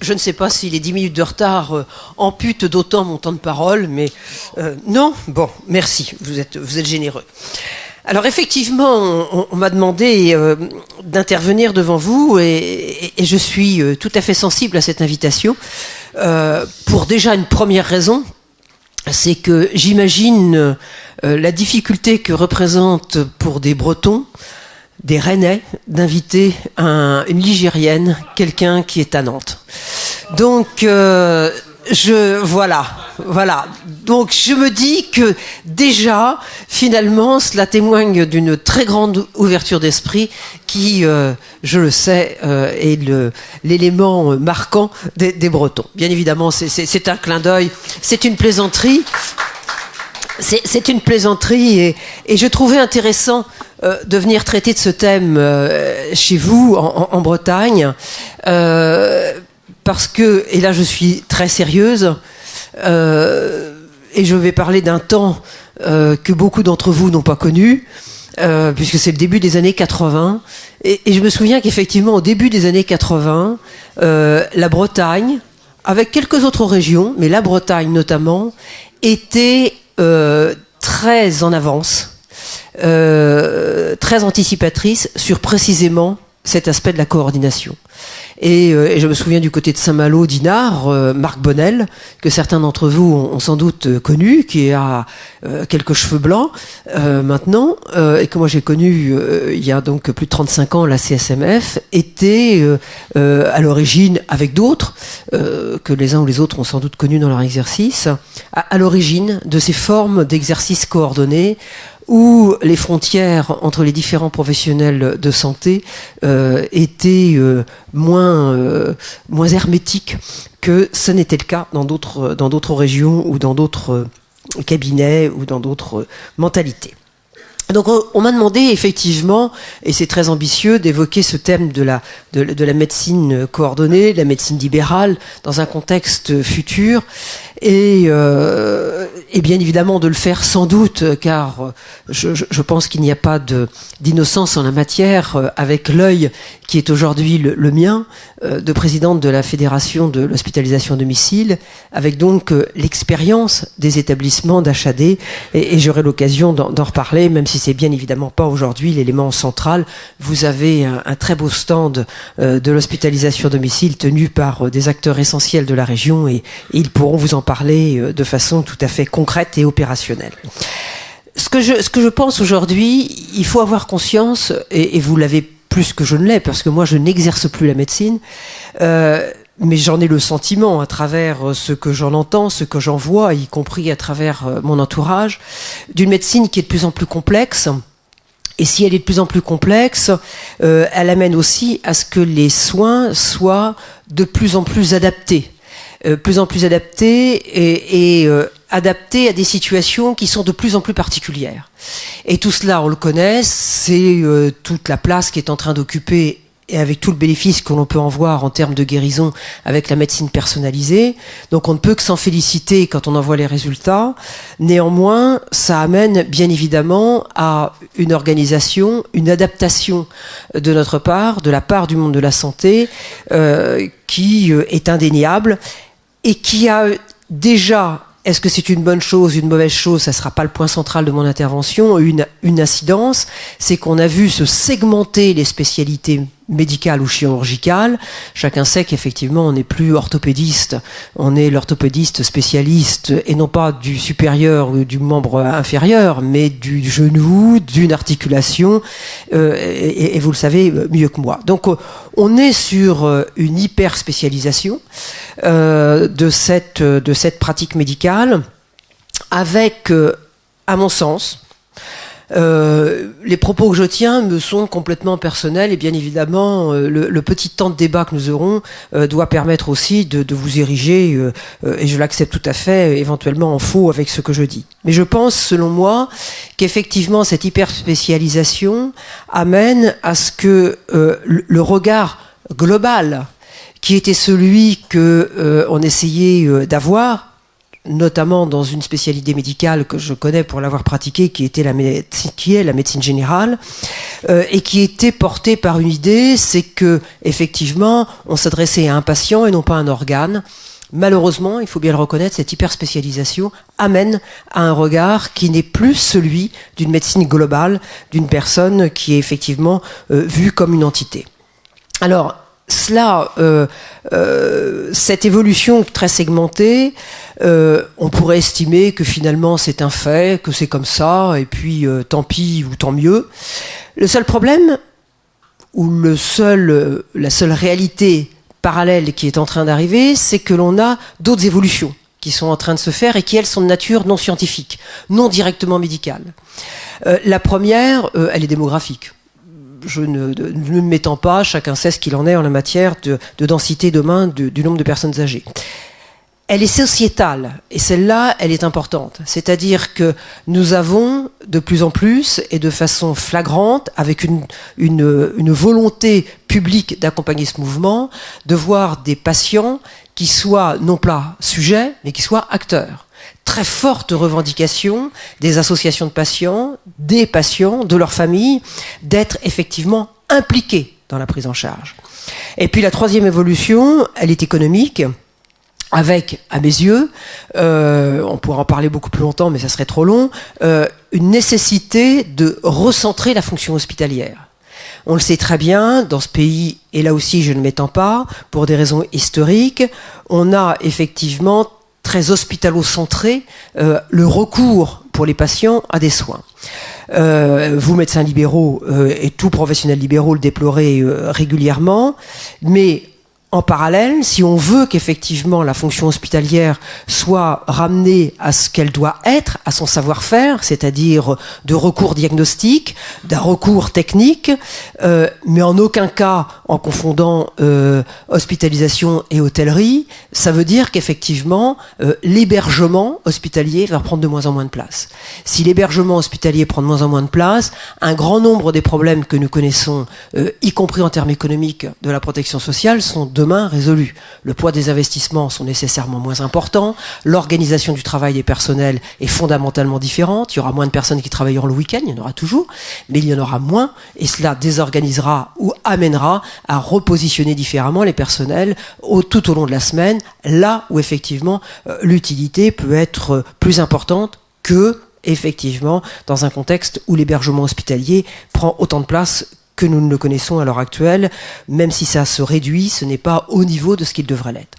Je ne sais pas si les 10 minutes de retard amputent d'autant mon temps de parole, mais non. Bon, merci, vous êtes généreux. Alors effectivement, on m'a demandé d'intervenir devant vous et je suis tout à fait sensible à cette invitation pour déjà une première raison, c'est que j'imagine la difficulté que représente pour des Bretons, des Rennais, d'inviter une Ligérienne, quelqu'un qui est à Nantes. Donc, voilà. Donc, je me dis que déjà, finalement, cela témoigne d'une très grande ouverture d'esprit qui, je le sais, est l'élément marquant des Bretons. Bien évidemment, c'est un clin d'œil, c'est une plaisanterie. C'est une plaisanterie et je trouvais intéressant de venir traiter de ce thème chez vous, en Bretagne, parce que, et là je suis très sérieuse, et je vais parler d'un temps que beaucoup d'entre vous n'ont pas connu, puisque c'est le début des années 80, et je me souviens qu'effectivement au début des années 80, la Bretagne, avec quelques autres régions, mais la Bretagne notamment, était très en avance, très anticipatrice sur précisément cet aspect de la coordination. Et je me souviens du côté de Saint-Malo d'Inard, Marc Bonnel, que certains d'entre vous ont sans doute connu, qui a quelques cheveux blancs maintenant, et que moi j'ai connu il y a donc plus de 35 ans, la CSMF, était à l'origine, avec d'autres, que les uns ou les autres ont sans doute connu dans leur exercice, à l'origine de ces formes d'exercice coordonné, où les frontières entre les différents professionnels de santé étaient moins hermétiques que ce n'était le cas dans d'autres régions ou dans d'autres cabinets ou dans d'autres mentalités. Donc on m'a demandé effectivement, et c'est très ambitieux, d'évoquer ce thème de la médecine coordonnée, de la médecine libérale, dans un contexte futur, et bien évidemment de le faire sans doute, car je pense qu'il n'y a pas d'innocence en la matière, avec l'œil qui est aujourd'hui le mien, de présidente de la Fédération de l'hospitalisation à domicile, avec donc l'expérience des établissements d'HAD, et j'aurai l'occasion d'en reparler, même si c'est bien évidemment pas aujourd'hui l'élément central. Vous avez un très beau stand de l'hospitalisation à domicile tenu par des acteurs essentiels de la région, et ils pourront vous en parler de façon tout à fait concrète et opérationnelle. Ce que je pense aujourd'hui, il faut avoir conscience, et vous l'avez plus que je ne l'ai, parce que moi je n'exerce plus la médecine, mais j'en ai le sentiment à travers ce que j'en entends, ce que j'en vois, y compris à travers mon entourage, d'une médecine qui est de plus en plus complexe. Et si elle est de plus en plus complexe, elle amène aussi à ce que les soins soient de plus en plus adaptés. Et adaptés à des situations qui sont de plus en plus particulières. Et tout cela, on le connaît, c'est toute la place qui est en train d'occuper, et avec tout le bénéfice que l'on peut en voir en termes de guérison avec la médecine personnalisée. Donc on ne peut que s'en féliciter quand on en voit les résultats. Néanmoins, ça amène bien évidemment à une organisation, une adaptation de notre part, de la part du monde de la santé, qui est indéniable et qui a déjà... Est-ce que c'est une bonne chose, une mauvaise chose? Ça ne sera pas le point central de mon intervention. Une incidence, c'est qu'on a vu se segmenter les spécialités médicales ou chirurgicales. Chacun sait qu'effectivement, on n'est plus orthopédiste, on est l'orthopédiste spécialiste, et non pas du supérieur ou du membre inférieur, mais du genou, d'une articulation, et vous le savez mieux que moi. Donc, on est sur une hyper spécialisation de cette pratique médicale, avec, à mon sens, les propos que je tiens me sont complètement personnels, et bien évidemment le petit temps de débat que nous aurons doit permettre aussi de vous ériger, et je l'accepte tout à fait, éventuellement en faux avec ce que je dis. Mais je pense, selon moi, qu'effectivement cette hyperspécialisation amène à ce que le regard global, qui était celui que on essayait d'avoir, notamment dans une spécialité médicale que je connais pour l'avoir pratiquée, qui est la médecine générale, et qui était portée par une idée, c'est que effectivement, on s'adressait à un patient et non pas à un organe. Malheureusement, il faut bien le reconnaître, cette hyperspécialisation amène à un regard qui n'est plus celui d'une médecine globale, d'une personne qui est effectivement vue comme une entité. Alors, cette évolution très segmentée, on pourrait estimer que finalement c'est un fait, que c'est comme ça, et puis tant pis ou tant mieux. Le seul problème, ou la seule réalité parallèle qui est en train d'arriver, c'est que l'on a d'autres évolutions qui sont en train de se faire et qui, elles, sont de nature non scientifique, non directement médicale. La première, elle est démographique. Je ne m'étends pas, chacun sait ce qu'il en est en la matière de densité demain du nombre de personnes âgées. Elle est sociétale, et celle-là, elle est importante. C'est-à-dire que nous avons de plus en plus, et de façon flagrante, avec une volonté publique d'accompagner ce mouvement, de voir des patients qui soient non pas sujets, mais qui soient acteurs. Très forte revendication des associations de patients, des patients, de leurs familles, d'être effectivement impliqués dans la prise en charge. Et puis la troisième évolution, elle est économique, avec, à mes yeux, on pourrait en parler beaucoup plus longtemps, mais ça serait trop long, une nécessité de recentrer la fonction hospitalière. On le sait très bien, dans ce pays, et là aussi je ne m'étends pas, pour des raisons historiques, on a effectivement très hospitalo-centré le recours pour les patients à des soins. Vous, médecins libéraux, et tout professionnel libéraux le déplorez régulièrement, mais en parallèle, si on veut qu'effectivement la fonction hospitalière soit ramenée à ce qu'elle doit être, à son savoir-faire, c'est-à-dire de recours diagnostique, d'un recours technique, mais en aucun cas en confondant hospitalisation et hôtellerie, ça veut dire qu'effectivement l'hébergement hospitalier va prendre de moins en moins de place. Si l'hébergement hospitalier prend de moins en moins de place, un grand nombre des problèmes que nous connaissons, y compris en termes économiques de la protection sociale, sont demain résolus. Le poids des investissements sont nécessairement moins importants, l'organisation du travail des personnels est fondamentalement différente, il y aura moins de personnes qui travailleront le week-end, il y en aura toujours, mais il y en aura moins, et cela désorganisera ou amènera à repositionner différemment les personnels tout au long de la semaine, là où effectivement l'utilité peut être plus importante que effectivement dans un contexte où l'hébergement hospitalier prend autant de place que nous ne le connaissons à l'heure actuelle, même si ça se réduit, ce n'est pas au niveau de ce qu'il devrait l'être.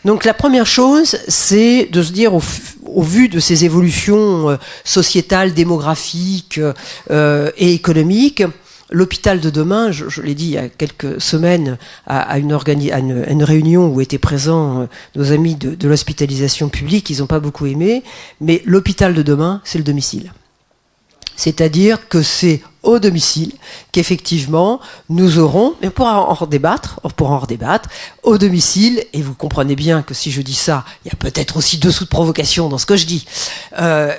Donc la première chose, c'est de se dire, au vu de ces évolutions sociétales, démographiques et économiques, l'hôpital de demain, je l'ai dit il y a quelques semaines à une réunion où étaient présents nos amis de l'hospitalisation publique, ils n'ont pas beaucoup aimé, mais l'hôpital de demain, c'est le domicile. C'est-à-dire que c'est au domicile qu'effectivement nous aurons, mais on pourra en redébattre, au domicile, et vous comprenez bien que si je dis ça, il y a peut-être aussi dessous de provocation dans ce que je dis,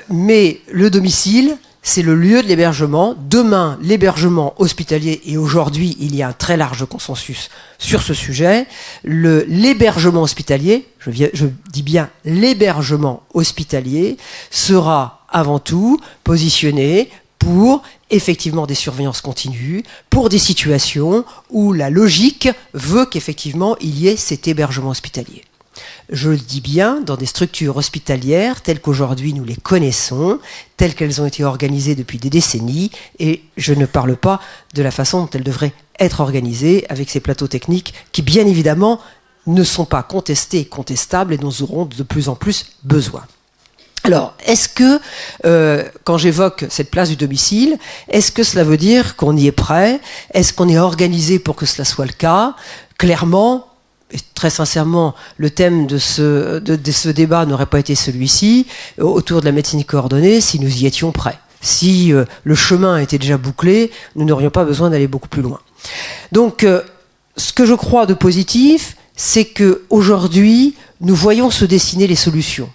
mais le domicile, c'est le lieu de l'hébergement. Demain, l'hébergement hospitalier, et aujourd'hui, il y a un très large consensus sur ce sujet, l'hébergement hospitalier, je dis bien l'hébergement hospitalier, sera avant tout positionné pour effectivement des surveillances continues, pour des situations où la logique veut qu'effectivement il y ait cet hébergement hospitalier. Je le dis bien, dans des structures hospitalières telles qu'aujourd'hui nous les connaissons, telles qu'elles ont été organisées depuis des décennies, et je ne parle pas de la façon dont elles devraient être organisées avec ces plateaux techniques qui bien évidemment ne sont pas contestés et contestables et dont nous aurons de plus en plus besoin. Alors, est-ce que, quand j'évoque cette place du domicile, est-ce que cela veut dire qu'on y est prêt? Est-ce qu'on est organisé pour que cela soit le cas? Clairement, et très sincèrement, le thème de ce débat n'aurait pas été celui-ci, autour de la médecine coordonnée, si nous y étions prêts. Si le chemin était déjà bouclé, nous n'aurions pas besoin d'aller beaucoup plus loin. Donc, ce que je crois de positif, c'est qu'aujourd'hui, nous voyons se dessiner les solutions.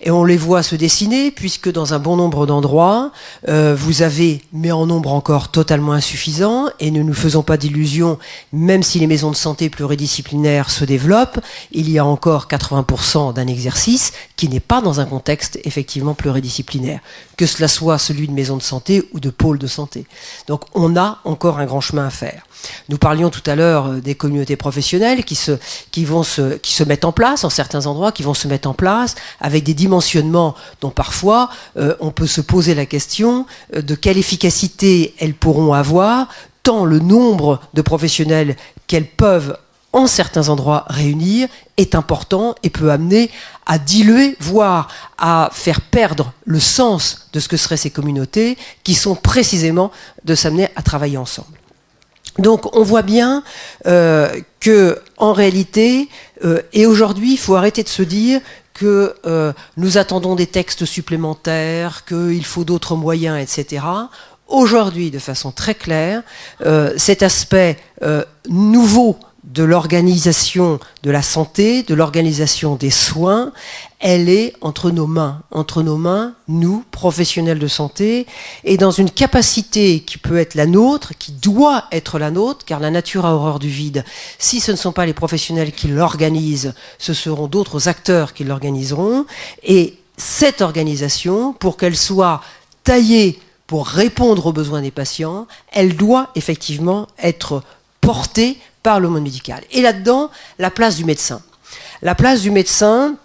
Et on les voit se dessiner, puisque dans un bon nombre d'endroits, vous avez, mais en nombre encore totalement insuffisant, et ne nous faisons pas d'illusions, même si les maisons de santé pluridisciplinaires se développent, il y a encore 80% d'un exercice qui n'est pas dans un contexte effectivement pluridisciplinaire, que cela soit celui de maison de santé ou de pôle de santé. Donc on a encore un grand chemin à faire. Nous parlions tout à l'heure des communautés professionnelles qui se mettent en place en certains endroits, qui vont se mettre en place avec des dimensionnements dont parfois on peut se poser la question de quelle efficacité elles pourront avoir, tant le nombre de professionnels qu'elles peuvent en certains endroits réunir est important et peut amener à diluer, voire à faire perdre le sens de ce que seraient ces communautés qui sont précisément de s'amener à travailler ensemble. Donc on voit bien que en réalité, et aujourd'hui, il faut arrêter de se dire que nous attendons des textes supplémentaires, qu'il faut d'autres moyens, etc. Aujourd'hui, de façon très claire, cet aspect nouveau de l'organisation de la santé, de l'organisation des soins, elle est entre nos mains, nous, professionnels de santé, et dans une capacité qui peut être la nôtre, qui doit être la nôtre, car la nature a horreur du vide. Si ce ne sont pas les professionnels qui l'organisent, ce seront d'autres acteurs qui l'organiseront, et cette organisation, pour qu'elle soit taillée pour répondre aux besoins des patients, elle doit effectivement être portée par le monde médical. Et là-dedans, la place du médecin. La place du médecin,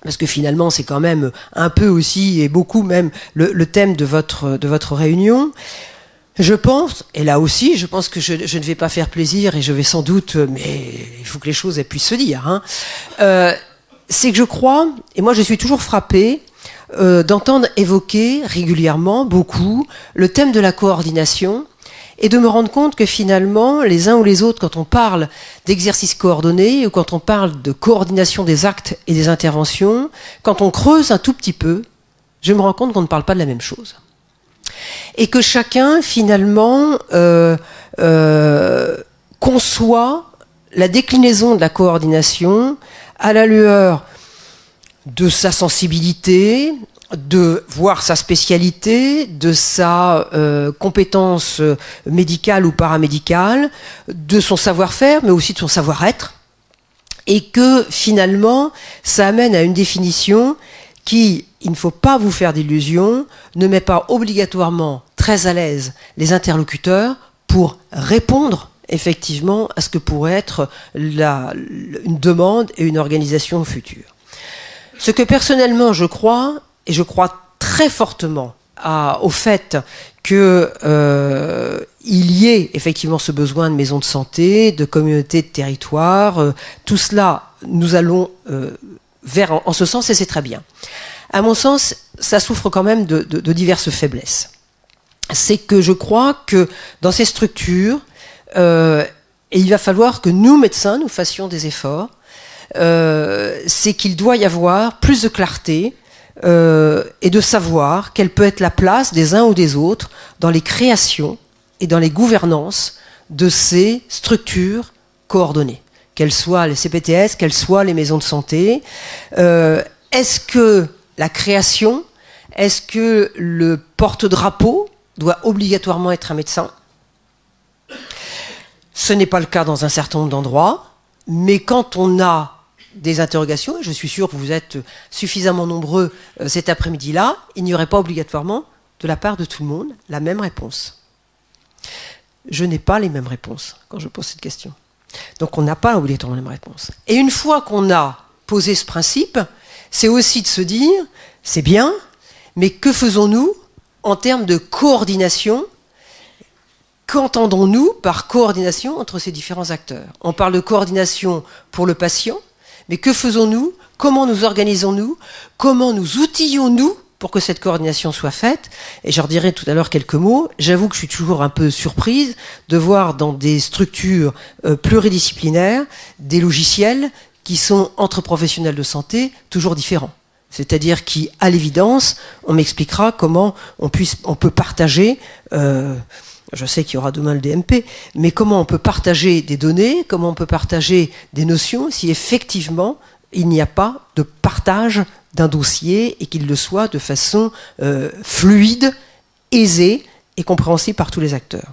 parce que finalement, c'est quand même un peu aussi, et beaucoup même, le thème de votre réunion. Je pense, et là aussi, je pense que je ne vais pas faire plaisir, et je vais sans doute, mais il faut que les choses elles puissent se dire, hein, c'est que je crois, et moi je suis toujours frappée, d'entendre évoquer régulièrement, beaucoup, le thème de la coordination, et de me rendre compte que finalement, les uns ou les autres, quand on parle d'exercices coordonnés ou quand on parle de coordination des actes et des interventions, quand on creuse un tout petit peu, je me rends compte qu'on ne parle pas de la même chose. Et que chacun, finalement, conçoit la déclinaison de la coordination à la lueur de sa sensibilité, de voir sa spécialité, de sa compétence médicale ou paramédicale, de son savoir-faire, mais aussi de son savoir-être, et que finalement, ça amène à une définition qui, il ne faut pas vous faire d'illusions, ne met pas obligatoirement très à l'aise les interlocuteurs pour répondre effectivement à ce que pourrait être une demande et une organisation future. Ce que personnellement je crois, et je crois très fortement au fait qu'il y ait effectivement ce besoin de maisons de santé, de communautés de territoire, tout cela, nous allons en ce sens et c'est très bien. À mon sens, ça souffre quand même de diverses faiblesses. C'est que je crois que dans ces structures, il va falloir que nous, médecins, nous fassions des efforts, c'est qu'il doit y avoir plus de clarté, et de savoir quelle peut être la place des uns ou des autres dans les créations et dans les gouvernances de ces structures coordonnées, qu'elles soient les CPTS, qu'elles soient les maisons de santé. Est-ce que la création, est-ce que le porte-drapeau doit obligatoirement être un médecin? Ce n'est pas le cas dans un certain nombre d'endroits, mais quand on a des interrogations, et je suis sûr que vous êtes suffisamment nombreux cet après-midi-là, il n'y aurait pas obligatoirement, de la part de tout le monde, la même réponse. Je n'ai pas les mêmes réponses quand je pose cette question. Donc on n'a pas obligatoirement la même réponse. Et une fois qu'on a posé ce principe, c'est aussi de se dire, c'est bien, mais que faisons-nous en termes de coordination? Qu'entendons-nous par coordination entre ces différents acteurs? On parle de coordination pour le patient, mais que faisons-nous? Comment nous organisons-nous? Comment nous outillons-nous pour que cette coordination soit faite? Et je redirai tout à l'heure quelques mots. J'avoue que je suis toujours un peu surprise de voir dans des structures pluridisciplinaires des logiciels qui sont entre professionnels de santé toujours différents. C'est-à-dire qu'à l'évidence, on m'expliquera comment on peut partager... je sais qu'il y aura demain le DMP, mais comment on peut partager des données, comment on peut partager des notions si effectivement il n'y a pas de partage d'un dossier et qu'il le soit de façon fluide, aisée et compréhensible par tous les acteurs.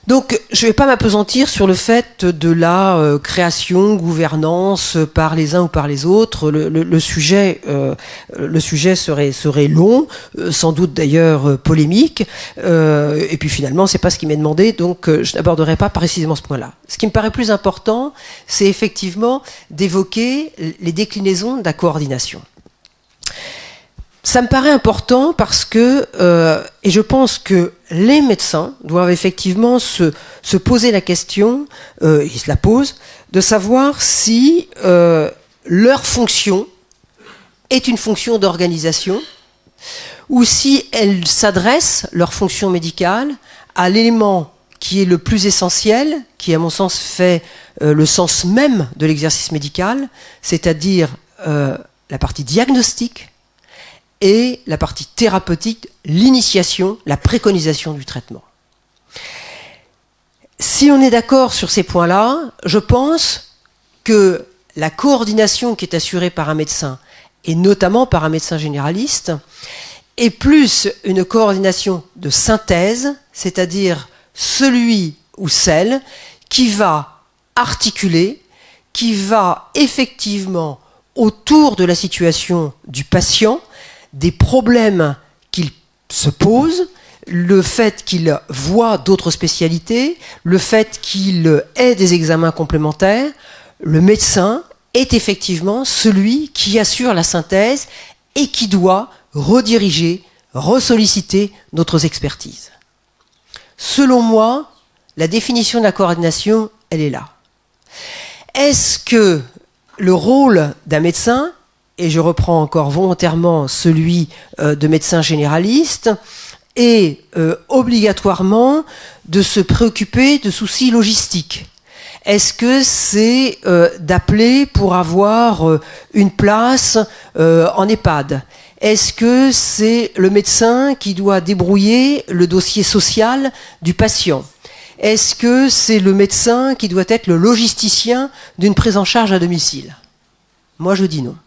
Donc, je ne vais pas m'appesantir sur le fait de la création, gouvernance par les uns ou par les autres. Le sujet serait long, sans doute d'ailleurs polémique. Et puis finalement, c'est pas ce qui m'est demandé, donc je n'aborderai pas précisément ce point-là. Ce qui me paraît plus important, c'est effectivement d'évoquer les déclinaisons de la coordination. Ça me paraît important parce que, et je pense que les médecins doivent effectivement se poser la question, ils se la posent, de savoir si leur fonction est une fonction d'organisation ou si elles s'adressent, leur fonction médicale, à l'élément qui est le plus essentiel, qui à mon sens fait le sens même de l'exercice médical, c'est-à-dire la partie diagnostique, et la partie thérapeutique, l'initiation, la préconisation du traitement. Si on est d'accord sur ces points-là, je pense que la coordination qui est assurée par un médecin, et notamment par un médecin généraliste, est plus une coordination de synthèse, c'est-à-dire celui ou celle qui va articuler, qui va effectivement, autour de la situation du patient, des problèmes qu'il se pose, le fait qu'il voit d'autres spécialités, le fait qu'il ait des examens complémentaires, le médecin est effectivement celui qui assure la synthèse et qui doit rediriger, ressolliciter d'autres expertises. Selon moi, la définition de la coordination, elle est là. Est-ce que le rôle d'un médecin, et je reprends encore volontairement celui de médecin généraliste, est obligatoirement de se préoccuper de soucis logistiques? Est-ce que c'est d'appeler pour avoir une place en EHPAD? Est-ce que c'est le médecin qui doit débrouiller le dossier social du patient? Est-ce que c'est le médecin qui doit être le logisticien d'une prise en charge à domicile? Moi, je dis non.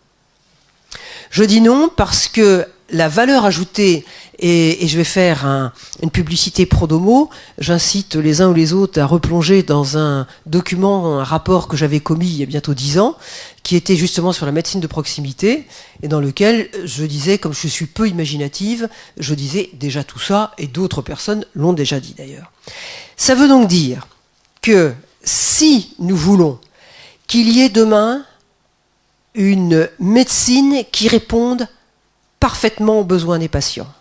Je dis non parce que la valeur ajoutée, et je vais faire une publicité pro domo, j'incite les uns ou les autres à replonger dans un document, un rapport que j'avais commis il y a bientôt 10 ans, qui était justement sur la médecine de proximité, et dans lequel je disais, comme je suis peu imaginative, je disais déjà tout ça, et d'autres personnes l'ont déjà dit d'ailleurs. Ça veut donc dire que si nous voulons qu'il y ait demain une médecine qui réponde parfaitement aux besoins des patients,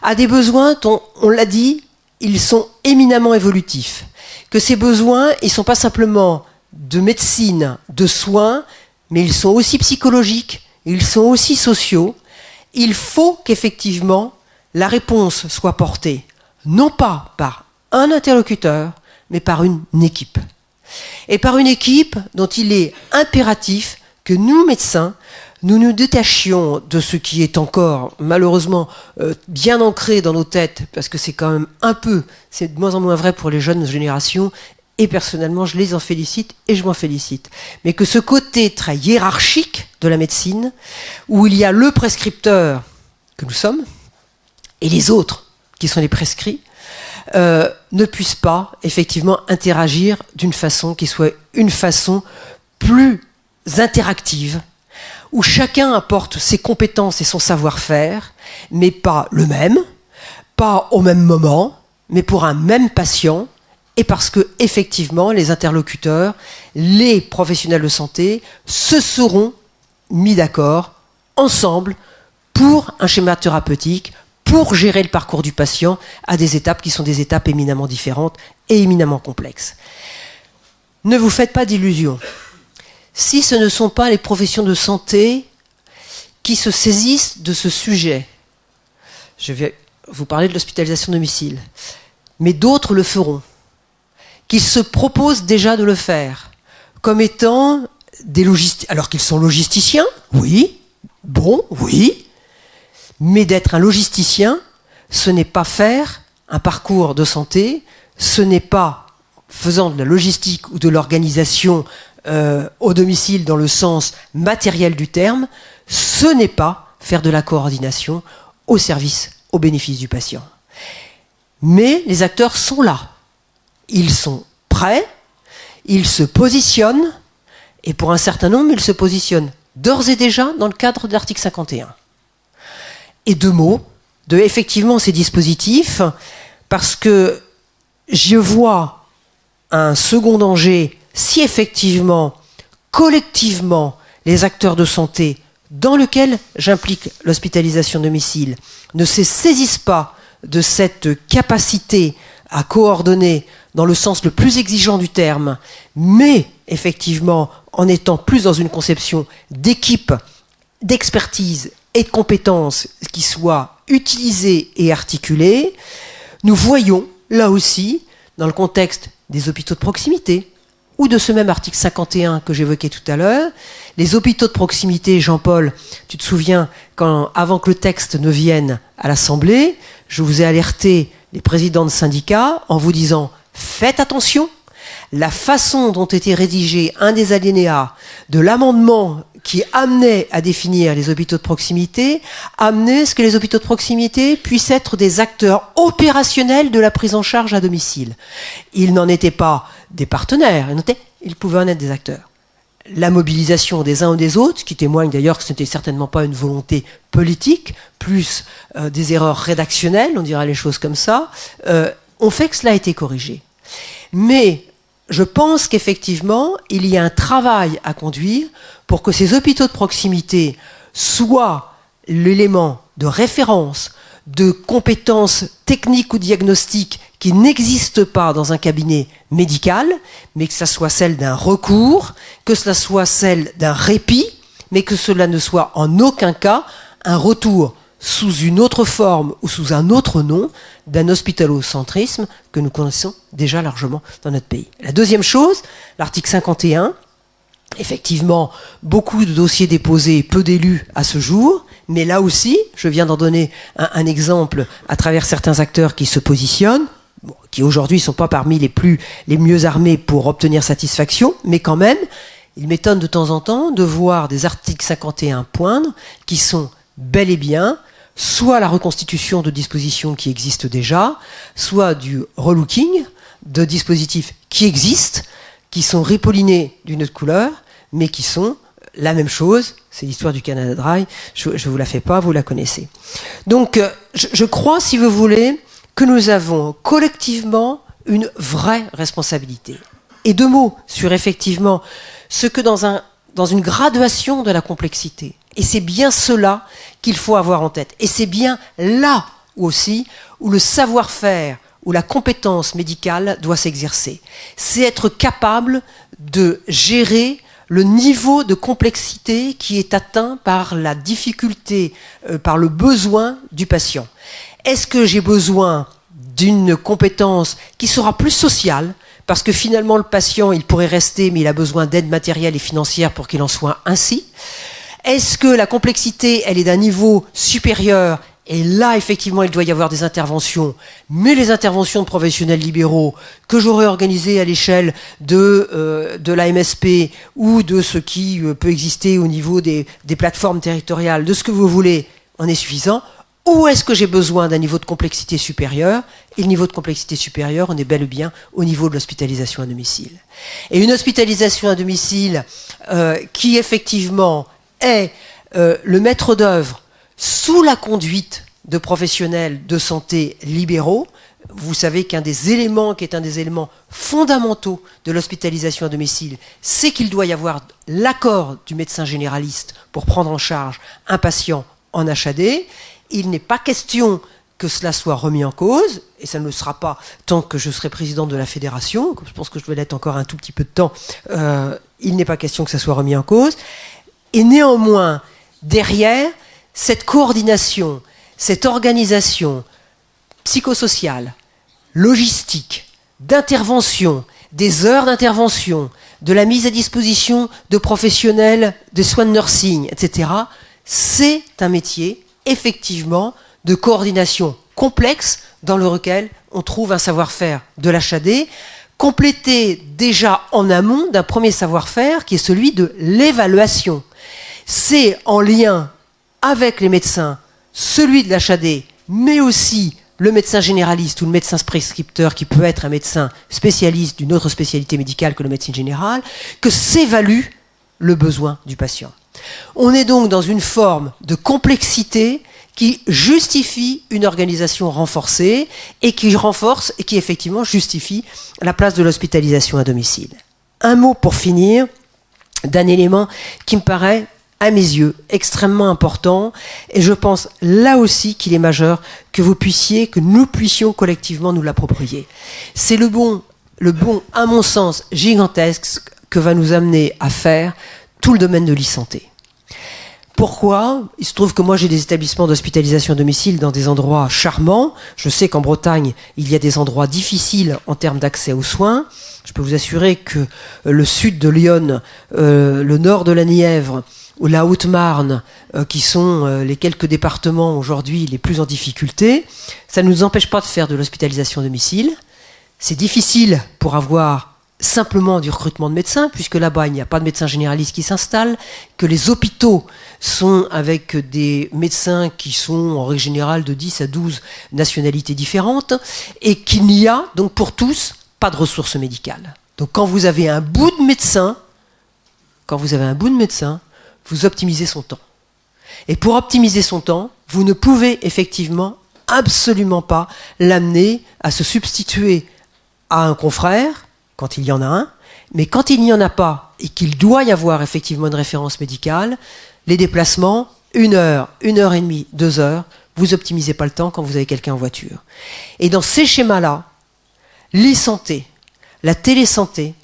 à des besoins dont, on l'a dit, ils sont éminemment évolutifs, que ces besoins, ils ne sont pas simplement de médecine, de soins, mais ils sont aussi psychologiques, ils sont aussi sociaux. Il faut qu'effectivement la réponse soit portée, non pas par un interlocuteur, mais par une équipe. Et par une équipe dont il est impératif que nous, médecins, nous nous détachions de ce qui est encore, malheureusement, bien ancré dans nos têtes, parce que c'est quand même c'est de moins en moins vrai pour les jeunes générations, et personnellement, je les en félicite, et je m'en félicite. Mais que ce côté très hiérarchique de la médecine, où il y a le prescripteur, que nous sommes, et les autres, qui sont les prescrits, ne puissent pas, effectivement, interagir d'une façon qui soit une façon plus interactive, où chacun apporte ses compétences et son savoir-faire, mais pas le même, pas au même moment, mais pour un même patient, et parce que, effectivement, les interlocuteurs, les professionnels de santé, se seront mis d'accord, ensemble, pour un schéma thérapeutique, pour gérer le parcours du patient à des étapes qui sont des étapes éminemment différentes et éminemment complexes. Ne vous faites pas d'illusions. Si ce ne sont pas les professions de santé qui se saisissent de ce sujet, je vais vous parler de l'hospitalisation domicile, mais d'autres le feront, qu'ils se proposent déjà de le faire, comme étant des logisticiens, alors qu'ils sont logisticiens, oui, oui, mais d'être un logisticien, ce n'est pas faire un parcours de santé, ce n'est pas faisant de la logistique ou de l'organisation au domicile dans le sens matériel du terme, ce n'est pas faire de la coordination au service, au bénéfice du patient. Mais les acteurs sont là. Ils sont prêts, ils se positionnent, et pour un certain nombre, ils se positionnent d'ores et déjà dans le cadre de l'article 51. Et deux mots de effectivement ces dispositifs, parce que je vois un second danger si effectivement, collectivement, les acteurs de santé, dans lequel j'implique l'hospitalisation à domicile, ne se saisissent pas de cette capacité à coordonner dans le sens le plus exigeant du terme, mais effectivement en étant plus dans une conception d'équipe, d'expertise et de compétences qui soient utilisées et articulées, nous voyons là aussi, dans le contexte des hôpitaux de proximité, ou de ce même article 51 que j'évoquais tout à l'heure, les hôpitaux de proximité, Jean-Paul, tu te souviens, avant que le texte ne vienne à l'Assemblée, je vous ai alerté, les présidents de syndicats, en vous disant « Faites attention !» La façon dont était rédigé un des alinéas de l'amendement qui amenait à définir les hôpitaux de proximité, amenait à ce que les hôpitaux de proximité puissent être des acteurs opérationnels de la prise en charge à domicile. Ils n'en étaient pas des partenaires, ils pouvaient en être des acteurs. La mobilisation des uns ou des autres, qui témoigne d'ailleurs que ce n'était certainement pas une volonté politique, plus des erreurs rédactionnelles, on dira les choses comme ça, ont fait que cela a été corrigé. Mais je pense qu'effectivement, il y a un travail à conduire pour que ces hôpitaux de proximité soient l'élément de référence, de compétences techniques ou diagnostiques qui n'existent pas dans un cabinet médical, mais que ça soit celle d'un recours, que cela soit celle d'un répit, mais que cela ne soit en aucun cas un retour sous une autre forme ou sous un autre nom d'un hospitalocentrisme que nous connaissons déjà largement dans notre pays. La deuxième chose, l'article 51, effectivement, beaucoup de dossiers déposés, peu d'élus à ce jour, mais là aussi, je viens d'en donner un exemple à travers certains acteurs qui se positionnent, qui aujourd'hui ne sont pas parmi les mieux armés pour obtenir satisfaction, mais quand même, il m'étonne de temps en temps de voir des articles 51 poindre qui sont bel et bien soit la reconstitution de dispositions qui existent déjà, soit du relooking de dispositifs qui existent, qui sont ripollinés d'une autre couleur, mais qui sont la même chose. C'est l'histoire du Canada Dry, je ne vous la fais pas, vous la connaissez. Donc, je crois, si vous voulez, que nous avons collectivement une vraie responsabilité. Et deux mots sur, effectivement, ce que dans une graduation de la complexité. Et c'est bien cela qu'il faut avoir en tête. Et c'est bien là aussi où le savoir-faire, où la compétence médicale doit s'exercer. C'est être capable de gérer le niveau de complexité qui est atteint par la difficulté, par le besoin du patient. Est-ce que j'ai besoin d'une compétence qui sera plus sociale ? Parce que finalement, le patient, il pourrait rester, mais il a besoin d'aide matérielle et financière pour qu'il en soit ainsi. Est-ce que la complexité, elle est d'un niveau supérieur ? Et là, effectivement, il doit y avoir des interventions. Mais les interventions de professionnels libéraux que j'aurais organisées à l'échelle de la MSP ou de ce qui peut exister au niveau des plateformes territoriales, de ce que vous voulez, en est suffisant. Ou est-ce que j'ai besoin d'un niveau de complexité supérieur ? Et le niveau de complexité supérieur, on est bel et bien au niveau de l'hospitalisation à domicile. Et une hospitalisation à domicile qui, effectivement, est le maître d'œuvre sous la conduite de professionnels de santé libéraux. Vous savez qu'un des éléments qui est un des éléments fondamentaux de l'hospitalisation à domicile, c'est qu'il doit y avoir l'accord du médecin généraliste pour prendre en charge un patient en HAD. Il n'est pas question que cela soit remis en cause, et ça ne le sera pas tant que je serai président de la fédération, je pense que je vais l'être encore un tout petit peu de temps, il n'est pas question que ça soit remis en cause. Et néanmoins, derrière, cette coordination, cette organisation psychosociale, logistique, d'intervention, des heures d'intervention, de la mise à disposition de professionnels de soins de nursing, etc., c'est un métier, effectivement, de coordination complexe dans lequel on trouve un savoir-faire de l'HAD, complété déjà en amont d'un premier savoir-faire qui est celui de l'évaluation. C'est en lien avec les médecins, celui de l'HAD, mais aussi le médecin généraliste ou le médecin prescripteur qui peut être un médecin spécialiste d'une autre spécialité médicale que la médecine générale, que s'évalue le besoin du patient. On est donc dans une forme de complexité qui justifie une organisation renforcée et qui renforce et qui effectivement justifie la place de l'hospitalisation à domicile. Un mot pour finir d'un élément qui me paraît, à mes yeux, extrêmement important, et je pense là aussi qu'il est majeur que nous puissions collectivement nous l'approprier. C'est le bon, à mon sens, gigantesque que va nous amener à faire tout le domaine de l'e-santé. Pourquoi ? Il se trouve que moi j'ai des établissements d'hospitalisation à domicile dans des endroits charmants. Je sais qu'en Bretagne, il y a des endroits difficiles en termes d'accès aux soins. Je peux vous assurer que le sud de Lyon, le nord de la Nièvre ou la Haute-Marne, qui sont les quelques départements aujourd'hui les plus en difficulté, ça ne nous empêche pas de faire de l'hospitalisation à domicile. C'est difficile pour avoir simplement du recrutement de médecins, puisque là-bas, il n'y a pas de médecins généralistes qui s'installent, que les hôpitaux sont avec des médecins qui sont en règle générale de 10 à 12 nationalités différentes, et qu'il n'y a, donc pour tous, pas de ressources médicales. Donc quand vous avez un bout de médecin, vous optimisez son temps. Et pour optimiser son temps, vous ne pouvez effectivement absolument pas l'amener à se substituer à un confrère, quand il y en a un, mais quand il n'y en a pas et qu'il doit y avoir effectivement une référence médicale, les déplacements, 1 heure, 1 heure et demie, 2 heures, vous optimisez pas le temps quand vous avez quelqu'un en voiture. Et dans ces schémas-là, l'e-santé, la télésanté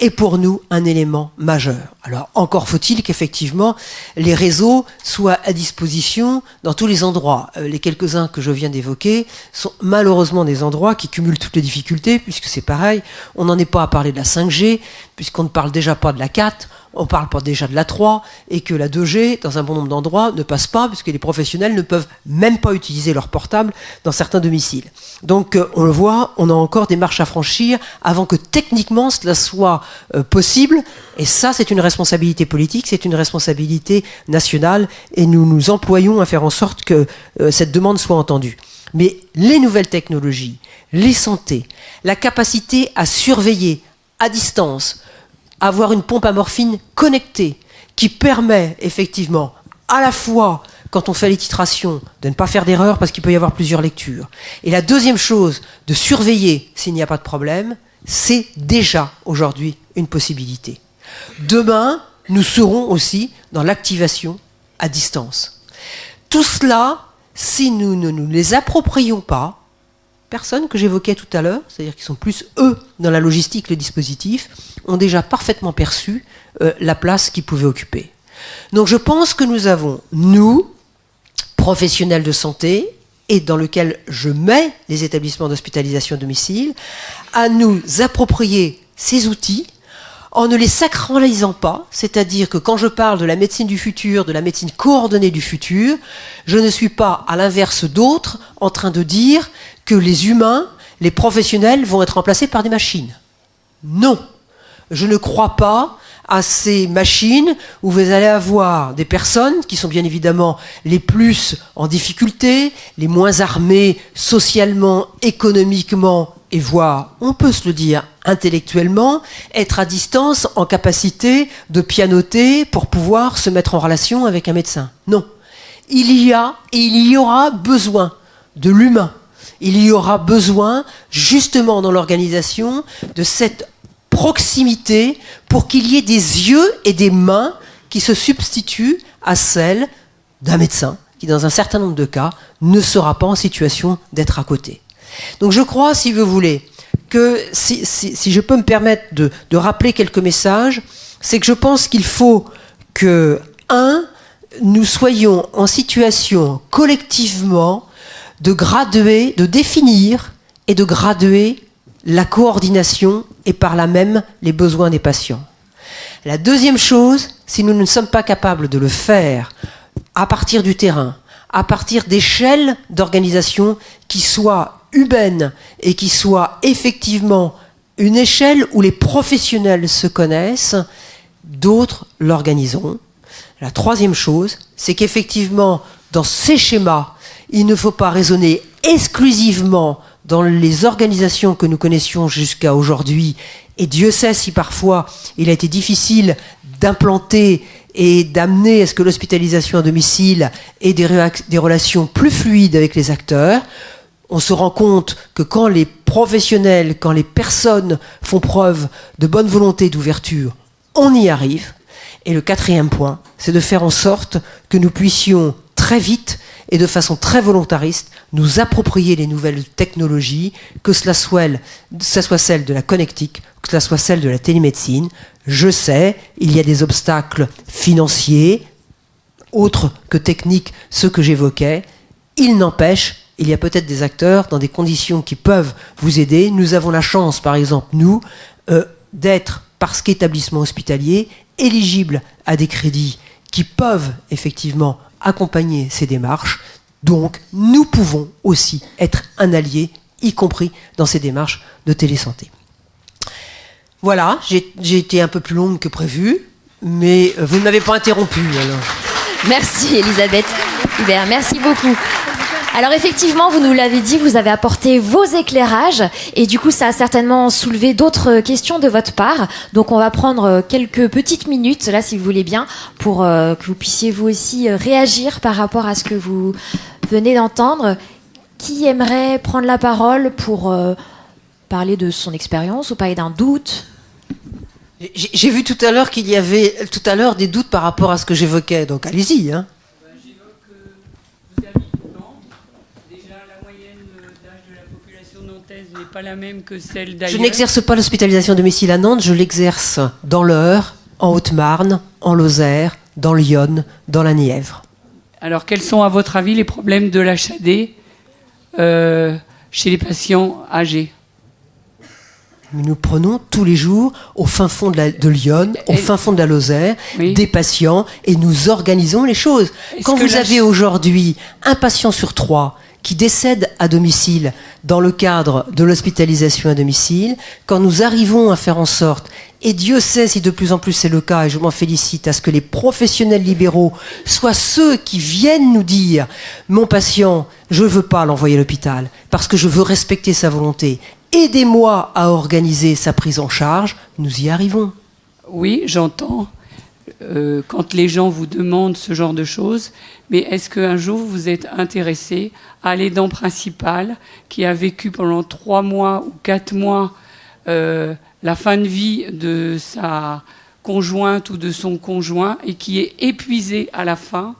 est pour nous un élément majeur. Alors encore faut-il qu'effectivement les réseaux soient à disposition dans tous les endroits. Les quelques-uns que je viens d'évoquer sont malheureusement des endroits qui cumulent toutes les difficultés, puisque c'est pareil, on n'en est pas à parler de la 5G, puisqu'on ne parle déjà pas de la 4, on parle pas déjà de la 3, et que la 2G, dans un bon nombre d'endroits, ne passe pas, puisque les professionnels ne peuvent même pas utiliser leur portable dans certains domiciles. Donc on le voit, on a encore des marches à franchir avant que techniquement cela soit possible, et ça c'est une responsabilité politique, c'est une responsabilité nationale, et nous nous employons à faire en sorte que cette demande soit entendue. Mais les nouvelles technologies, les santé, la capacité à surveiller à distance, avoir une pompe à morphine connectée qui permet effectivement à la fois quand on fait les titrations de ne pas faire d'erreur parce qu'il peut y avoir plusieurs lectures. Et la deuxième chose, de surveiller s'il n'y a pas de problème, c'est déjà aujourd'hui une possibilité. Demain, nous serons aussi dans l'activation à distance. Tout cela, si nous ne nous les approprions pas, personnes que j'évoquais tout à l'heure, c'est-à-dire qui sont plus, eux, dans la logistique, le dispositif, ont déjà parfaitement perçu la place qu'ils pouvaient occuper. Donc je pense que nous avons, nous, professionnels de santé, et dans lequel je mets les établissements d'hospitalisation à domicile, à nous approprier ces outils en ne les sacralisant pas, c'est-à-dire que quand je parle de la médecine du futur, de la médecine coordonnée du futur, je ne suis pas, à l'inverse d'autres, en train de dire que les humains, les professionnels vont être remplacés par des machines. Non, je ne crois pas à ces machines où vous allez avoir des personnes qui sont bien évidemment les plus en difficulté, les moins armées socialement, économiquement et voire, on peut se le dire, intellectuellement, être à distance en capacité de pianoter pour pouvoir se mettre en relation avec un médecin. Non. Il y a et il y aura besoin de l'humain. Il y aura besoin, justement dans l'organisation, de cette proximité pour qu'il y ait des yeux et des mains qui se substituent à celles d'un médecin qui, dans un certain nombre de cas, ne sera pas en situation d'être à côté. Donc je crois, si vous voulez, que si je peux me permettre de rappeler quelques messages, c'est que je pense qu'il faut que, nous soyons en situation collectivement de graduer, de définir et de graduer la coordination et par là même les besoins des patients. La deuxième chose, si nous ne sommes pas capables de le faire à partir du terrain, à partir d'échelles d'organisation qui soient humaines et qui soient effectivement une échelle où les professionnels se connaissent, d'autres l'organiseront. La troisième chose, c'est qu'effectivement, dans ces schémas, il ne faut pas raisonner exclusivement dans les organisations que nous connaissions jusqu'à aujourd'hui. Et Dieu sait si parfois il a été difficile d'implanter et d'amener à ce que l'hospitalisation à domicile ait des relations plus fluides avec les acteurs. On se rend compte que quand les professionnels, quand les personnes font preuve de bonne volonté d'ouverture, on y arrive. Et le quatrième point, c'est de faire en sorte que nous puissions très vite et de façon très volontariste nous approprier les nouvelles technologies, que cela soit celle de la connectique, que cela soit celle de la télémédecine. Je sais, il y a des obstacles financiers, autres que techniques, ceux que j'évoquais. Il n'empêche, il y a peut-être des acteurs dans des conditions qui peuvent vous aider. Nous avons la chance, par exemple, nous, d'être, parce qu'établissement hospitalier, éligibles à des crédits qui peuvent effectivement accompagner ces démarches. Donc, nous pouvons aussi être un allié, y compris dans ces démarches de télésanté. Voilà, j'ai été un peu plus longue que prévu, mais vous ne m'avez pas interrompu. Alors. Merci Elisabeth Hubert, merci beaucoup. Alors effectivement, vous nous l'avez dit, vous avez apporté vos éclairages et du coup ça a certainement soulevé d'autres questions de votre part. Donc on va prendre quelques petites minutes, là si vous voulez bien, pour que vous puissiez vous aussi réagir par rapport à ce que vous venez d'entendre. Qui aimerait prendre la parole pour parler de son expérience ou parler d'un doute ? J'ai vu tout à l'heure qu'il y avait des doutes par rapport à ce que j'évoquais, donc allez-y. Hein. N'est pas la même que celle d'ailleurs. Je n'exerce pas l'hospitalisation à domicile à Nantes, je l'exerce dans l'Eure, en Haute-Marne, en Lozère, dans l'Yonne, dans la Nièvre. Alors, quels sont, à votre avis, les problèmes de l'HAD chez les patients âgés ? Nous prenons tous les jours, au fin fond de l'Yonne, au fin fond de la Lozère, oui, des patients et nous organisons les choses. Quand vous avez aujourd'hui un patient sur 3 qui décède à domicile dans le cadre de l'hospitalisation à domicile, quand nous arrivons à faire en sorte, et Dieu sait si de plus en plus c'est le cas, et je m'en félicite, à ce que les professionnels libéraux soient ceux qui viennent nous dire « Mon patient, je ne veux pas l'envoyer à l'hôpital, parce que je veux respecter sa volonté. Aidez-moi à organiser sa prise en charge », nous y arrivons. Oui, j'entends. Quand les gens vous demandent ce genre de choses, mais est-ce qu'un jour vous êtes intéressé à l'aidant principal qui a vécu pendant 3 mois ou 4 mois la fin de vie de sa conjointe ou de son conjoint et qui est épuisé à la fin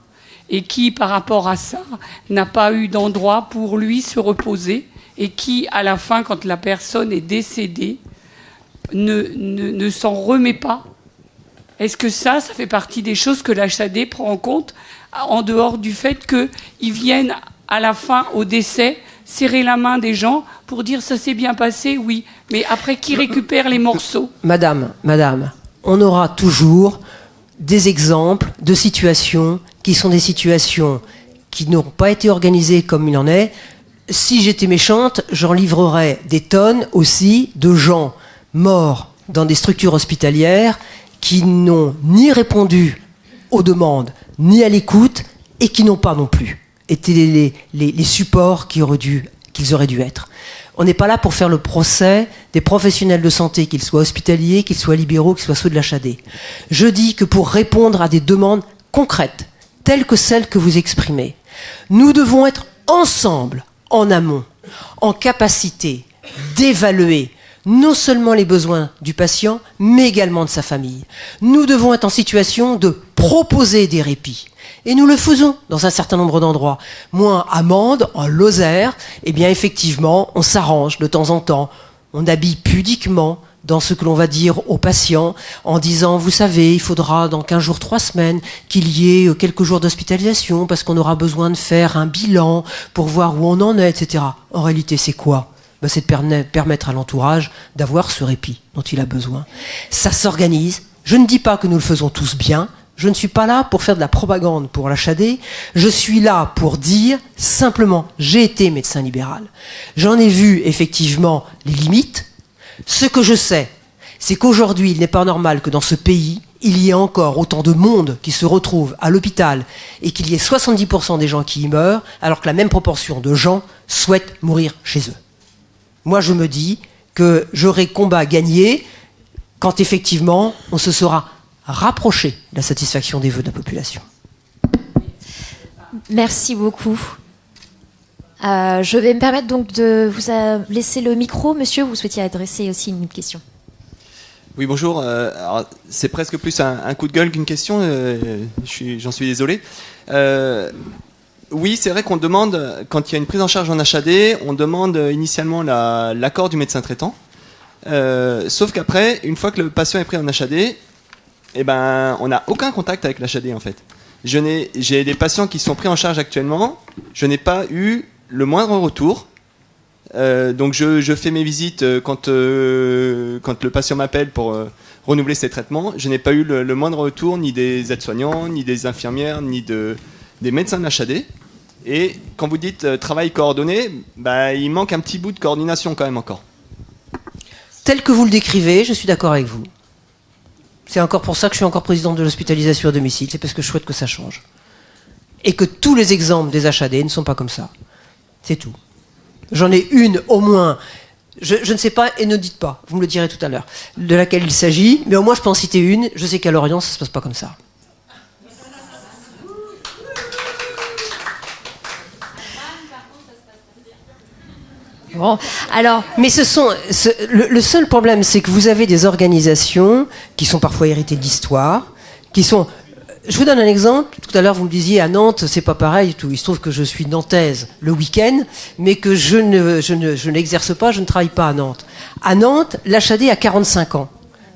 et qui, par rapport à ça, n'a pas eu d'endroit pour lui se reposer et qui, à la fin, quand la personne est décédée, ne s'en remet pas? Est-ce que ça fait partie des choses que l'HAD prend en compte, en dehors du fait qu'ils viennent à la fin, au décès, serrer la main des gens pour dire « ça s'est bien passé », oui, mais après, qui récupère les morceaux ? Madame, on aura toujours des exemples de situations qui sont des situations qui n'ont pas été organisées comme il en est. Si j'étais méchante, j'en livrerais des tonnes aussi de gens morts dans des structures hospitalières qui n'ont ni répondu aux demandes, ni à l'écoute, et qui n'ont pas non plus été les supports qu'ils auraient dû être. On n'est pas là pour faire le procès des professionnels de santé, qu'ils soient hospitaliers, qu'ils soient libéraux, qu'ils soient ceux de l'HAD. Je dis que pour répondre à des demandes concrètes, telles que celles que vous exprimez, nous devons être ensemble, en amont, en capacité d'évaluer non seulement les besoins du patient, mais également de sa famille. Nous devons être en situation de proposer des répits. Et nous le faisons dans un certain nombre d'endroits. Moi, à Mende, en Lozère, eh bien, effectivement, on s'arrange de temps en temps. On habille pudiquement dans ce que l'on va dire aux patients en disant, vous savez, il faudra dans 15 jours, 3 semaines qu'il y ait quelques jours d'hospitalisation parce qu'on aura besoin de faire un bilan pour voir où on en est, etc. En réalité, c'est quoi ? C'est de permettre à l'entourage d'avoir ce répit dont il a besoin. Ça s'organise. Je ne dis pas que nous le faisons tous bien. Je ne suis pas là pour faire de la propagande pour l'HAD. Je suis là pour dire simplement, j'ai été médecin libéral. J'en ai vu effectivement les limites. Ce que je sais, c'est qu'aujourd'hui, il n'est pas normal que dans ce pays, il y ait encore autant de monde qui se retrouve à l'hôpital et qu'il y ait 70% des gens qui y meurent, alors que la même proportion de gens souhaitent mourir chez eux. Moi, je me dis que j'aurai combat gagné quand effectivement on se sera rapproché de la satisfaction des vœux de la population. Merci beaucoup. Je vais me permettre donc de vous laisser le micro. Monsieur, vous souhaitiez adresser aussi une question. Oui, bonjour. Alors, c'est presque plus un coup de gueule qu'une question. J'en suis désolé. Oui, c'est vrai qu'on demande, quand il y a une prise en charge en HAD, on demande initialement l'accord du médecin traitant. Sauf qu'après, une fois que le patient est pris en HAD, eh ben, on n'a aucun contact avec l'HAD en fait. J'ai des patients qui sont pris en charge actuellement, je n'ai pas eu le moindre retour. Donc je fais mes visites quand le patient m'appelle pour renouveler ses traitements. Je n'ai pas eu le moindre retour ni des aides-soignants, ni des infirmières, ni des médecins de HAD. Et quand vous dites travail coordonné, bah, il manque un petit bout de coordination quand même encore. Tel que vous le décrivez, je suis d'accord avec vous. C'est encore pour ça que je suis encore présidente de l'hospitalisation à domicile, c'est parce que je souhaite que ça change. Et que tous les exemples des HAD ne sont pas comme ça. C'est tout. J'en ai une au moins, je ne sais pas, et ne dites pas, vous me le direz tout à l'heure, de laquelle il s'agit, mais au moins je peux en citer une, je sais qu'à Lorient ça ne se passe pas comme ça. Bon, alors... Mais le seul problème, c'est que vous avez des organisations qui sont parfois héritées de l'histoire, qui sont... Je vous donne un exemple. Tout à l'heure, vous me disiez à Nantes, c'est pas pareil. Tout. Il se trouve que je suis nantaise le week-end, mais que je n'exerce pas, je ne travaille pas à Nantes. À Nantes, l'HAD a 45 ans.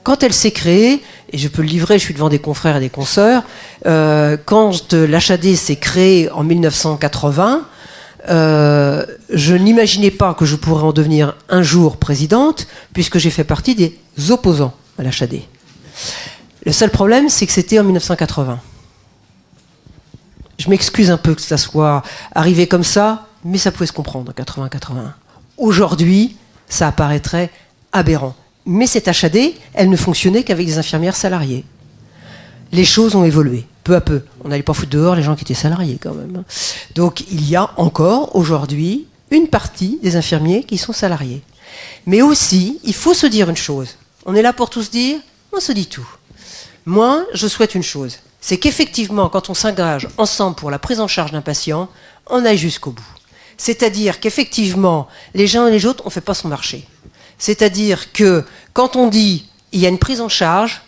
Quand elle s'est créée, et je peux le livrer, je suis devant des confrères et des consoeurs, quand l'HAD s'est créée en 1980, je n'imaginais pas que je pourrais en devenir un jour présidente, puisque j'ai fait partie des opposants à l'HAD. Le seul problème, c'est que c'était en 1980. Je m'excuse un peu que ça soit arrivé comme ça, mais ça pouvait se comprendre en 80-81. Aujourd'hui, ça apparaîtrait aberrant. Mais cette HAD, elle ne fonctionnait qu'avec des infirmières salariées. Les choses ont évolué, peu à peu. On n'allait pas foutre dehors les gens qui étaient salariés quand même. Donc il y a encore aujourd'hui une partie des infirmiers qui sont salariés. Mais aussi, il faut se dire une chose. On est là pour tout se dire, on se dit tout. Moi, je souhaite une chose, c'est qu'effectivement, quand on s'engage ensemble pour la prise en charge d'un patient, on aille jusqu'au bout. C'est-à-dire qu'effectivement, les uns et les autres, on ne fait pas son marché. C'est-à-dire que quand on dit, il y a une prise en charge,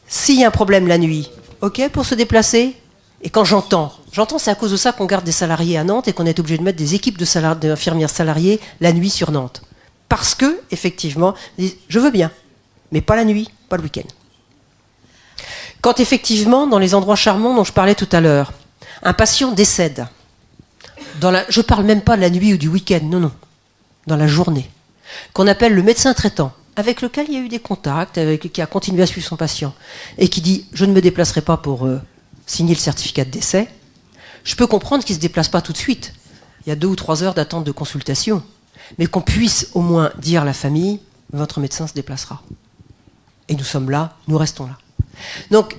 s'il y a un problème la nuit, ok, pour se déplacer. Et quand j'entends, c'est à cause de ça qu'on garde des salariés à Nantes et qu'on est obligé de mettre des équipes d'infirmières salariées la nuit sur Nantes. Parce que, effectivement, ils disent, je veux bien, mais pas la nuit, pas le week-end. Quand effectivement, dans les endroits charmants dont je parlais tout à l'heure, un patient décède, je ne parle même pas de la nuit ou du week-end, non, dans la journée, qu'on appelle le médecin traitant, avec lequel il y a eu des contacts, qui a continué à suivre son patient, et qui dit « je ne me déplacerai pas pour signer le certificat de décès », je peux comprendre qu'il ne se déplace pas tout de suite. Il y a 2 ou 3 heures d'attente de consultation, mais qu'on puisse au moins dire à la famille « votre médecin se déplacera ». Et nous sommes là, nous restons là. Donc,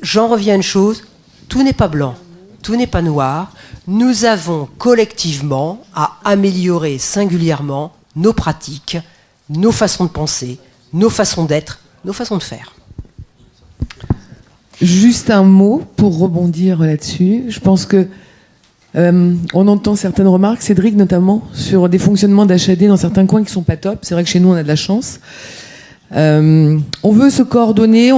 j'en reviens à une chose, tout n'est pas blanc, tout n'est pas noir. Nous avons collectivement à améliorer singulièrement nos pratiques, nos façons de penser, nos façons d'être, nos façons de faire. Juste un mot pour rebondir là-dessus. Je pense que on entend certaines remarques, Cédric notamment, sur des fonctionnements d'HAD dans certains coins qui sont pas top. C'est vrai que chez nous, on a de la chance. On veut se coordonner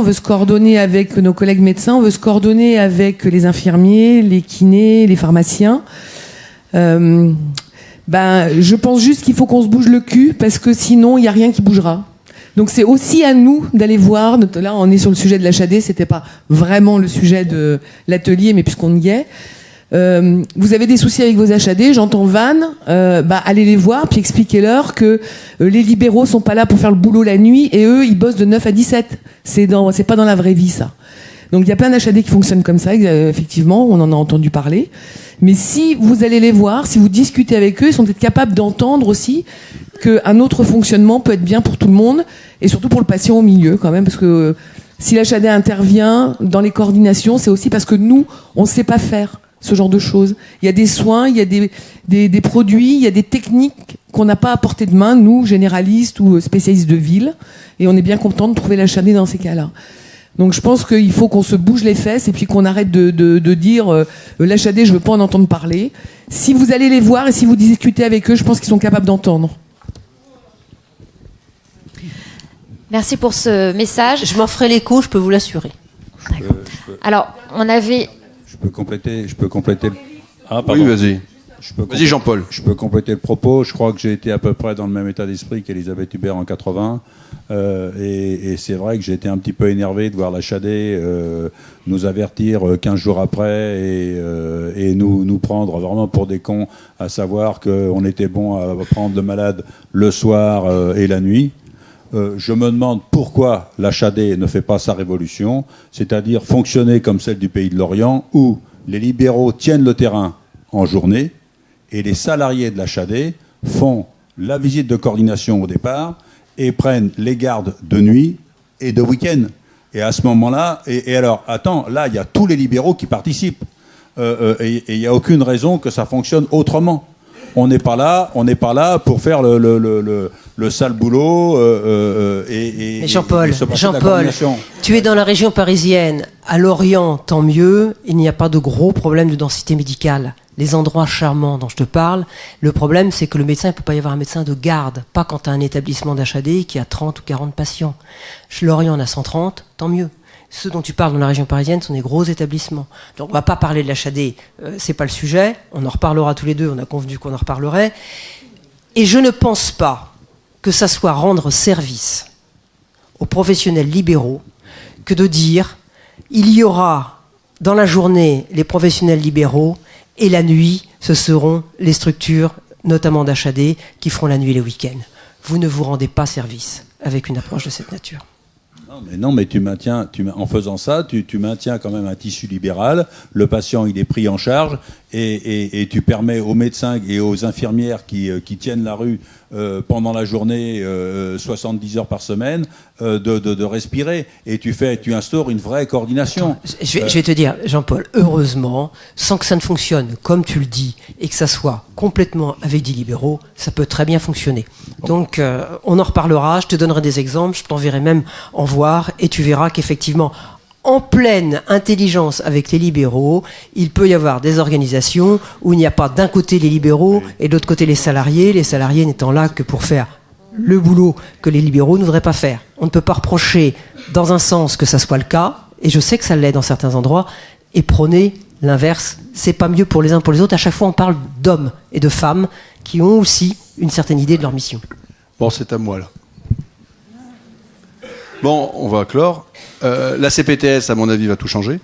avec nos collègues médecins, on veut se coordonner avec les infirmiers, les kinés, les pharmaciens. Je pense juste qu'il faut qu'on se bouge le cul parce que sinon il n'y a rien qui bougera. Donc c'est aussi à nous d'aller voir. Là, on est sur le sujet de l'HAD, c'était pas vraiment le sujet de l'atelier, mais puisqu'on y est. Vous avez des soucis avec vos HAD, j'entends Van, allez les voir puis expliquez-leur que les libéraux sont pas là pour faire le boulot la nuit et eux ils bossent de 9 à 17. C'est pas dans la vraie vie ça. Donc il y a plein d'HAD qui fonctionnent comme ça, effectivement, on en a entendu parler. Mais si vous allez les voir, si vous discutez avec eux, ils sont peut-être capables d'entendre aussi qu'un autre fonctionnement peut être bien pour tout le monde et surtout pour le patient au milieu quand même, parce que Si l'HAD intervient dans les coordinations, c'est aussi parce que nous, on ne sait pas faire ce genre de choses. Il y a des soins, il y a des produits, il y a des techniques qu'on n'a pas à portée de main, nous, généralistes ou spécialistes de ville, et on est bien content de trouver l'HAD dans ces cas-là. Donc je pense qu'il faut qu'on se bouge les fesses et puis qu'on arrête de dire l'HAD, je veux pas en entendre parler. Si vous allez les voir et si vous discutez avec eux, je pense qu'ils sont capables d'entendre. Merci pour ce message. Je m'en ferai l'écho, je peux vous l'assurer. Alors, on avait... Je peux compléter. Ah, pardon. Oui, vas-y. Vas-y, Jean-Paul. Je peux compléter le propos. Je crois que j'ai été à peu près dans le même état d'esprit qu'Elisabeth Hubert en 80. Et c'est vrai que j'ai été un petit peu énervé de voir la HAD nous avertir 15 jours après et nous prendre vraiment pour des cons, à savoir qu'on était bon à prendre le malade le soir et la nuit. Je me demande pourquoi la HAD ne fait pas sa révolution, c'est-à-dire fonctionner comme celle du Pays de l'Orient, où les libéraux tiennent le terrain en journée et les salariés de la HAD font la visite de coordination au départ et prennent les gardes de nuit et de week-end. Et à ce moment-là, et alors, attends, là, il y a tous les libéraux qui participent. Et il n'y a aucune raison que ça fonctionne autrement. On n'est pas là pour faire le sale boulot Mais Jean-Paul, tu es dans la région parisienne. À Lorient, tant mieux, il n'y a pas de gros problème de densité médicale. Les endroits charmants dont je te parle, le problème, c'est que le médecin, il ne peut pas y avoir un médecin de garde. Pas quand tu as un établissement d'HAD qui a 30 ou 40 patients. Chez Lorient, on a 130, tant mieux. Ceux dont tu parles dans la région parisienne sont des gros établissements. Donc on va pas parler de l'HAD, c'est pas le sujet. On en reparlera tous les deux, on a convenu qu'on en reparlerait. Et je ne pense pas que ça soit rendre service aux professionnels libéraux que de dire il y aura dans la journée les professionnels libéraux et la nuit ce seront les structures, notamment d'HAD, qui feront la nuit et les week-ends. Vous ne vous rendez pas service avec une approche de cette nature. Non, mais en faisant ça, tu maintiens quand même un tissu libéral. Le patient, il est pris en charge et tu permets aux médecins et aux infirmières qui tiennent la rue pendant la journée, 70 heures par semaine, de respirer. Et tu instaures une vraie coordination. Je vais te dire, Jean-Paul, heureusement, sans que ça ne fonctionne comme tu le dis et que ça soit complètement avec des libéraux, ça peut très bien fonctionner. Donc, on en reparlera, je te donnerai des exemples, je t'enverrai même en voir et tu verras qu'effectivement, en pleine intelligence avec les libéraux, il peut y avoir des organisations où il n'y a pas d'un côté les libéraux et de l'autre côté les salariés n'étant là que pour faire le boulot que les libéraux ne voudraient pas faire. On ne peut pas reprocher dans un sens que ça soit le cas, et je sais que ça l'est dans certains endroits, et prôner l'inverse. C'est pas mieux pour les uns pour les autres. À chaque fois, on parle d'hommes et de femmes qui ont aussi une certaine idée de leur mission. Bon, c'est à moi, là. Bon, on va clore. La CPTS, à mon avis, va tout changer,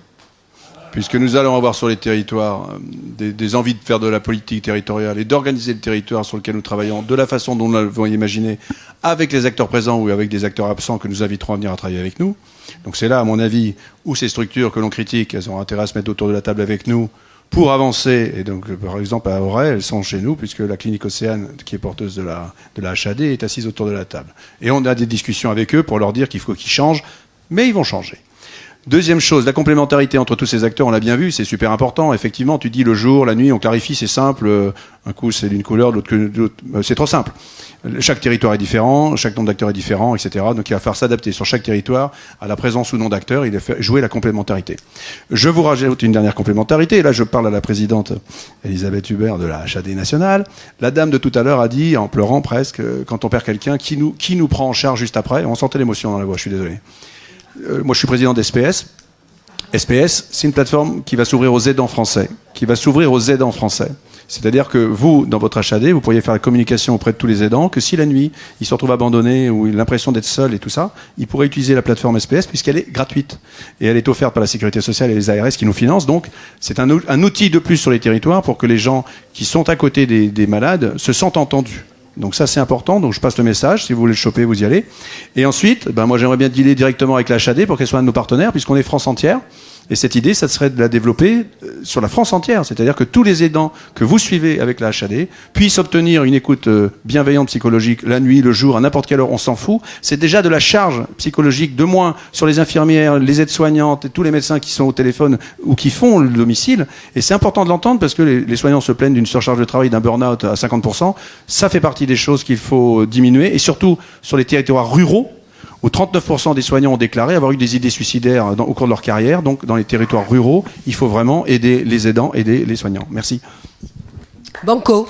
puisque nous allons avoir sur les territoires des envies de faire de la politique territoriale et d'organiser le territoire sur lequel nous travaillons de la façon dont nous l'avons imaginé, avec les acteurs présents ou avec des acteurs absents que nous inviterons à venir à travailler avec nous. Donc c'est là, à mon avis, où ces structures que l'on critique, elles ont intérêt à se mettre autour de la table avec nous pour avancer. Et donc, par exemple, à Auray, elles sont chez nous, puisque la clinique Océane, qui est porteuse de la HAD, est assise autour de la table. Et on a des discussions avec eux pour leur dire qu'il faut qu'ils changent, mais ils vont changer. Deuxième chose, la complémentarité entre tous ces acteurs, on l'a bien vu, c'est super important. Effectivement, tu dis le jour, la nuit, on clarifie, c'est simple. Un coup, c'est d'une couleur, l'autre que l'autre. C'est trop simple. Chaque territoire est différent, chaque nombre d'acteurs est différent, etc. Donc il va falloir s'adapter sur chaque territoire à la présence ou non d'acteurs. Il va faire jouer la complémentarité. Je vous rajoute une dernière complémentarité. Là, je parle à la présidente Elisabeth Hubert de la HAD nationale. La dame de tout à l'heure a dit, en pleurant presque, quand on perd quelqu'un, qui nous prend en charge juste après. On sentait l'émotion dans la voix, je suis désolé. Moi, je suis président d'SPS. SPS, c'est une plateforme qui va s'ouvrir aux aidants français. C'est-à-dire que vous, dans votre HAD, vous pourriez faire la communication auprès de tous les aidants, que si la nuit, ils se retrouvent abandonnés ou l'impression d'être seuls et tout ça, ils pourraient utiliser la plateforme SPS puisqu'elle est gratuite. Et elle est offerte par la Sécurité sociale et les ARS qui nous financent. Donc, c'est un outil de plus sur les territoires pour que les gens qui sont à côté des malades se sentent entendus. Donc ça, c'est important. Donc je passe le message. Si vous voulez le choper, vous y allez. Et ensuite, moi, j'aimerais bien dealer directement avec la HAD pour qu'elle soit un de nos partenaires, puisqu'on est France entière. Et cette idée, ça serait de la développer sur la France entière. C'est-à-dire que tous les aidants que vous suivez avec la HAD puissent obtenir une écoute bienveillante psychologique la nuit, le jour, à n'importe quelle heure, on s'en fout. C'est déjà de la charge psychologique de moins sur les infirmières, les aides-soignantes et tous les médecins qui sont au téléphone ou qui font le domicile. Et c'est important de l'entendre parce que les soignants se plaignent d'une surcharge de travail, d'un burn-out à 50%. Ça fait partie des choses qu'il faut diminuer. Et surtout, sur les territoires ruraux, où 39% des soignants ont déclaré avoir eu des idées suicidaires au cours de leur carrière. Donc, dans les territoires ruraux, il faut vraiment aider les aidants, aider les soignants. Merci. Banco.